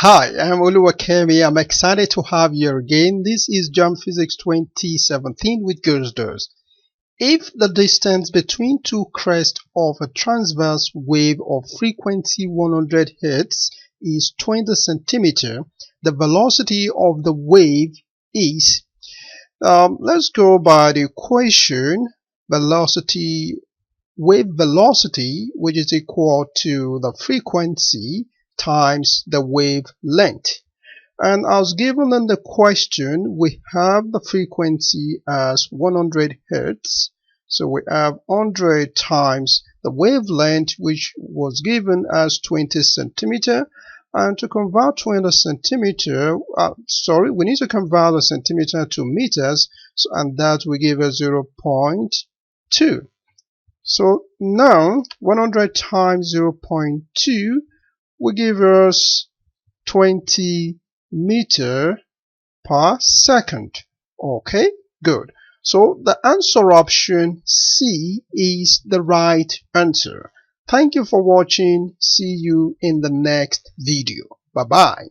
Hi, I'm Oluwakemi. I'm excited to have you again. This is JAMB Physics 2017 with GURSDOS. If the distance between two crests of a transverse wave of frequency 100 Hz is 20 centimeter, the velocity of the wave is, let's go by the equation, wave velocity, which is equal to the frequency times the wavelength. And as given in the question, we have the frequency as 100 Hz. So we have 100 times the wavelength, which was given as 20 centimeter. And to convert 20 centimeter, we need to convert the centimeter to meters, and that will give us 0.2. So now 100 times 0.2 will give us 20 meter per second. Okay, good. So the answer option C is the right answer. Thank you for watching. See you in the next video. Bye bye.